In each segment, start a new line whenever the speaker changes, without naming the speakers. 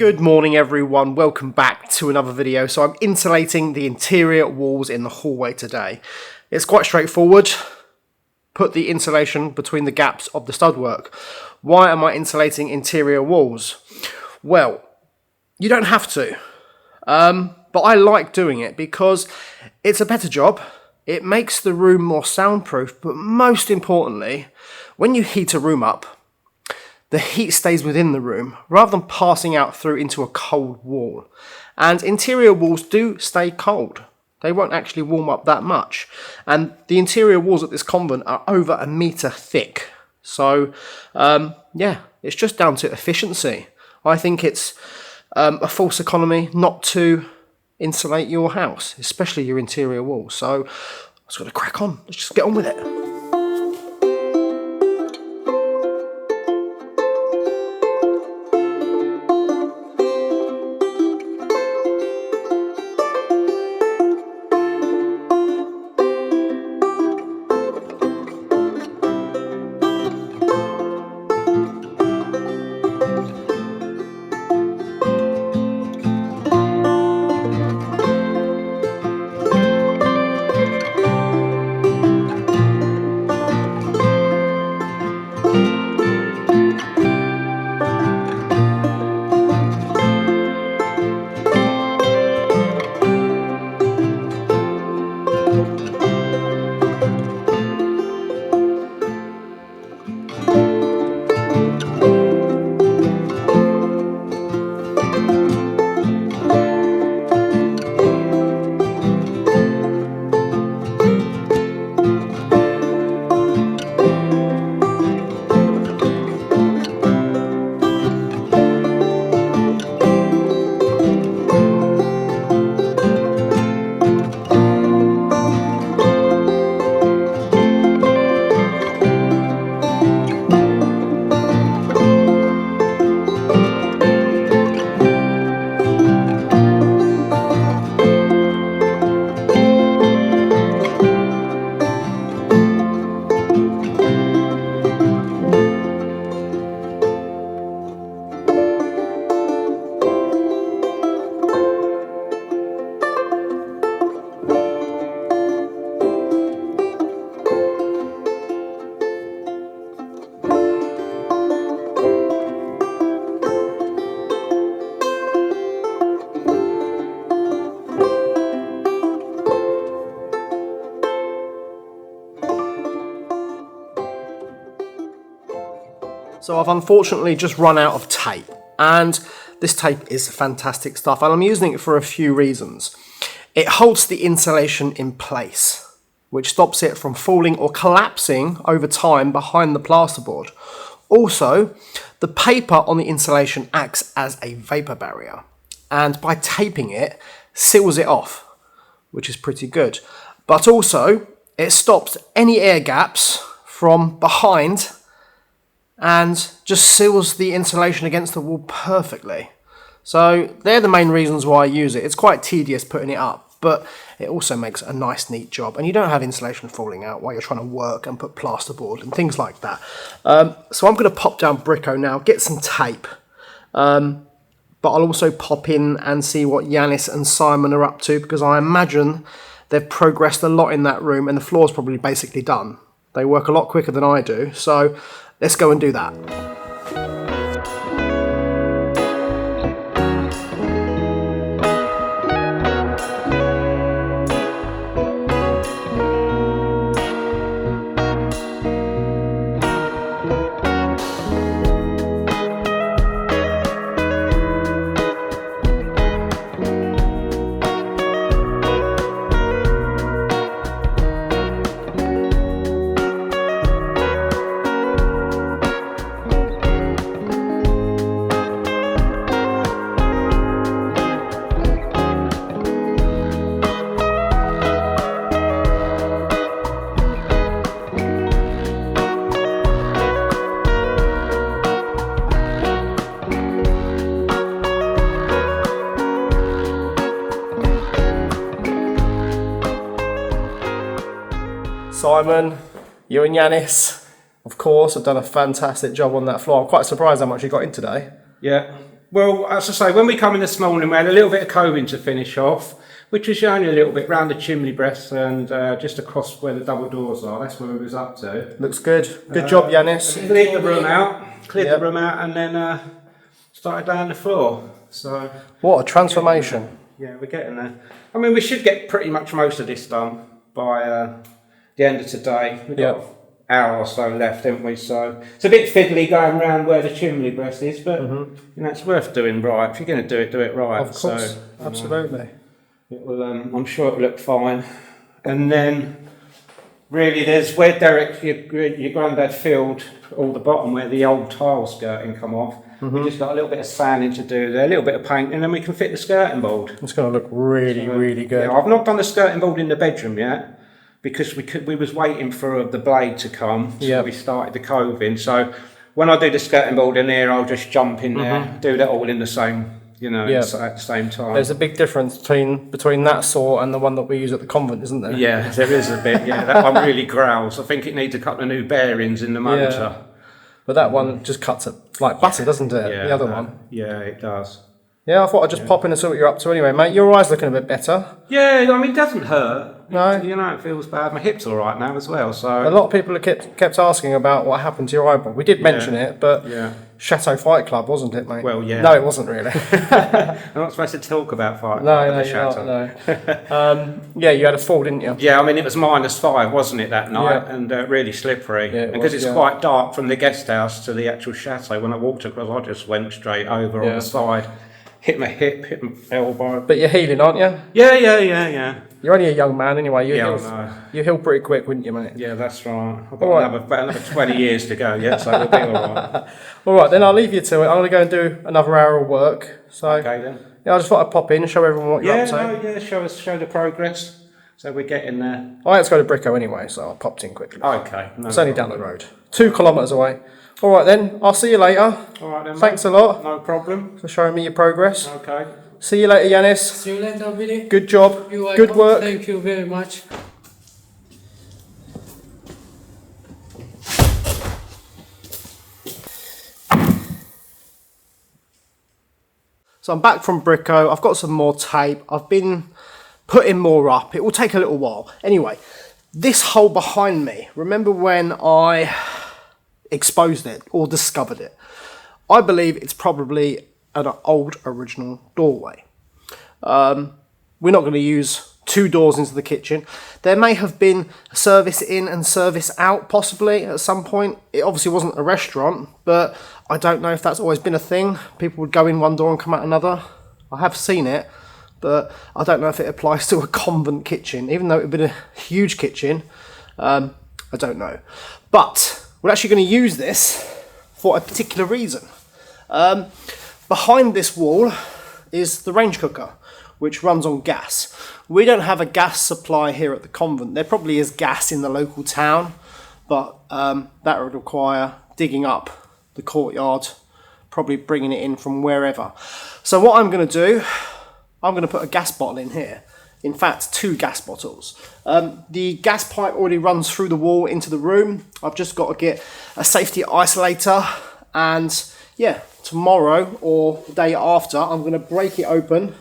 Good morning everyone, welcome back to another video. So I'm insulating the interior walls in the hallway today. It's quite straightforward. Put the insulation between the gaps of the stud-work. Why am I insulating interior walls? Well, you don't have to, but I like doing it because it's a better job. It makes the room more soundproof, but most importantly, when you heat a room up, the heat stays within the room rather than passing out through into a cold wall. And interior walls do stay cold. They won't actually warm up that much. And the interior walls at this convent are over 1 metre thick. So, yeah, it's just down to efficiency. I think it's a false economy not to insulate your house, especially your interior walls. So, I've just got to crack on. Let's just get on with it. So I've unfortunately just run out of tape, and this tape is fantastic stuff, and I'm using it for a few reasons. It holds the insulation in place, which stops it from falling or collapsing over time behind the plasterboard. Also, the paper on the insulation acts as a vapor barrier, and by taping it, seals it off, which is pretty good. But also, it stops any air gaps from behind and just seals the insulation against the wall perfectly. So they're the main reasons why I use it. It's quite tedious putting it up, but it also makes a nice neat job, and you don't have insulation falling out while you're trying to work and put plasterboard and things like that. So I'm going to pop down Bricko now, get some tape, but I'll also pop in and see what Yanis and Simon are up to, because I imagine they've progressed a lot in that room and the floor's probably basically done. They work a lot quicker than I do, so let's go and do that. Simon, you and Yanis, of course, have done a fantastic job on that floor. I'm quite surprised how much you got in today.
Yeah, Well, as I say, when we come in this morning, we had a little bit of combing to finish off, which was only a little bit round the chimney breast and just across where the double doors are. That's where we was up to.
Looks good. Good job, Yanis.
Cleared the room out, and then started down the floor. So
what a transformation.
Yeah, we're getting there. I mean, we should get pretty much most of this done by the end of today. We've got an hour or so left, haven't we? So it's a bit fiddly going around where the chimney breast is, but you know, it's worth doing right. If you're going to do it right.
Of course,
so,
absolutely.
It will, I'm sure it'll look fine. And then, really, there's where Derek, your granddad filled all the bottom where the old tile skirting come off. We just got a little bit of sanding to do there, a little bit of paint, and then we can fit the skirting board.
It's going to look really, really good.
Yeah, I've not done the skirting board in the bedroom yet because we was waiting for the blade to come. So we started the coving. So when I do the skirting board in there, I'll just jump in there, do that all in the same. You know, at the same time.
There's a big difference between that saw and the one that we use at the convent, isn't there?
Yeah, there is a bit. Yeah, that one really growls. I think it needs a couple of new bearings in the motor.
Yeah. But that one just cuts it like butter, doesn't it?
Yeah,
the other one.
Yeah, it does.
Yeah, I thought I'd just pop in and see what you're up to anyway, mate. Your eye's looking a bit better.
Yeah, I mean, it doesn't hurt.
No.
You know, it feels bad. My hip's all right now as well. So
a lot of people have kept asking about what happened to your eyeball. We did mention it, but Chateau Fight Club, wasn't it, mate?
Well, yeah.
No, it wasn't really.
I'm not supposed to talk about Fight Club at the Chateau.
No. Yeah, you had a fall, didn't you?
Yeah, I mean, it was -5, wasn't it, that night? And really slippery.
Yeah,
because it's quite dark from the guest house to the actual chateau. When I walked across, I just went straight over on the side. Hit my hip, hit my elbow.
But you're healing, aren't you?
Yeah.
You're only a young man anyway. You heal pretty quick, wouldn't you, mate?
Yeah, that's right. I've got another 20 years to go yet, so we'll be all right.
All right, then I'll leave you to it. I'm going to go and do another hour of work. So,
okay, then.
Yeah, I just thought I'd pop in and show everyone what you're up to.
Show the progress. So we're getting there.
I had to go to Bricko anyway, so I popped in quickly.
Okay.
It's only down the road. 2 kilometres away. All right, then. I'll see you later.
All right, then.
Thanks a lot.
No problem.
For showing me your progress.
Okay.
See you later, Yanis.
See you later, Billy.
Good job. Good work.
Thank you very much.
So I'm back from Bricko. I've got some more tape. I've been putting more up. It will take a little while. Anyway, this hole behind me, remember when I exposed it or discovered it? I believe it's probably an old original doorway. We're not going to use 2 doors into the kitchen. There may have been a service in and service out possibly at some point. It obviously wasn't a restaurant, but I don't know if that's always been a thing. People would go in one door and come out another. I have seen it, but I don't know if it applies to a convent kitchen, even though it would have been a huge kitchen. I don't know. But we're actually going to use this for a particular reason. Behind this wall is the range cooker, which runs on gas. We don't have a gas supply here at the convent. There probably is gas in the local town, but that would require digging up the courtyard, probably bringing it in from wherever. So what I'm going to do, I'm going to put a gas bottle in here. In fact, 2 gas bottles. The gas pipe already runs through the wall into the room. I've just got to get a safety isolator, and yeah, tomorrow or the day after, I'm going to break it open,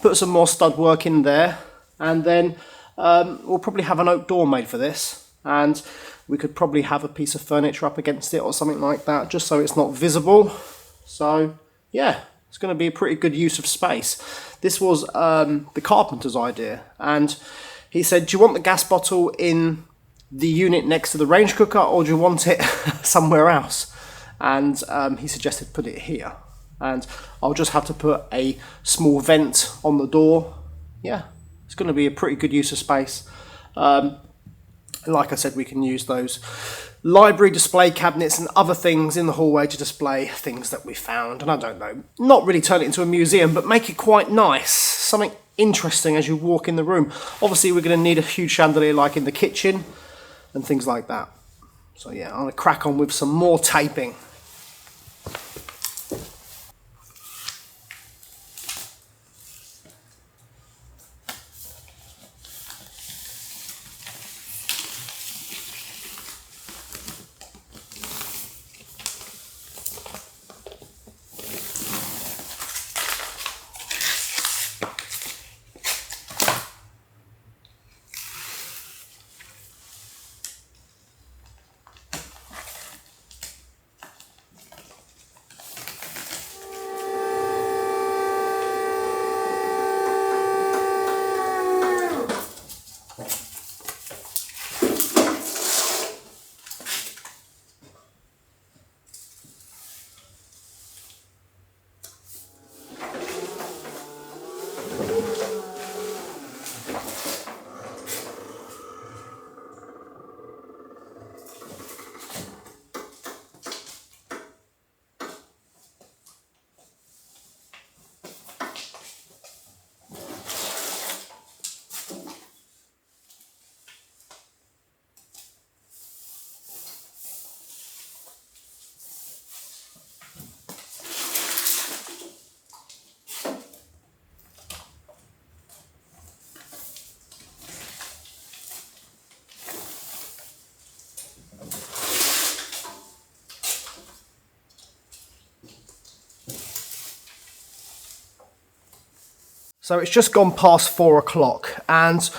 put some more stud work in there, and then we'll probably have an oak door made for this, and we could probably have a piece of furniture up against it or something like that, just so it's not visible. So yeah, it's going to be a pretty good use of space. This was the carpenter's idea, and he said, do you want the gas bottle in the unit next to the range cooker, or do you want it somewhere else? And he suggested put it here, and I'll just have to put a small vent on the door. Yeah, it's going to be a pretty good use of space. Like I said, we can use those library display cabinets and other things in the hallway to display things that we found, and I don't know, not really turn it into a museum, but make it quite nice, something interesting as you walk in the room. Obviously we're going to need a huge chandelier like in the kitchen and things like that. So yeah, I'm going to crack on with some more taping. So it's just gone past 4 o'clock, and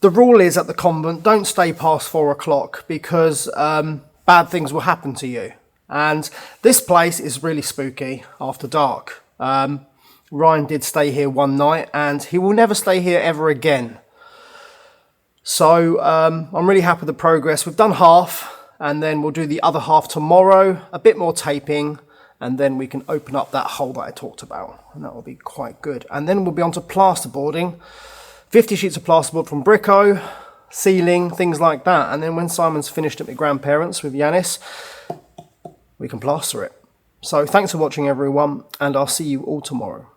the rule is at the convent, don't stay past 4 o'clock because bad things will happen to you. And this place is really spooky after dark. Ryan did stay here one night, and he will never stay here ever again. So I'm really happy with the progress. We've done half, and then we'll do the other half tomorrow, a bit more taping, and then we can open up that hole that I talked about, and that will be quite good. And then we'll be on to plasterboarding, 50 sheets of plasterboard from Brico, ceiling, things like that. And then when Simon's finished at my grandparents' with Yanis, we can plaster it. So thanks for watching everyone, and I'll see you all tomorrow.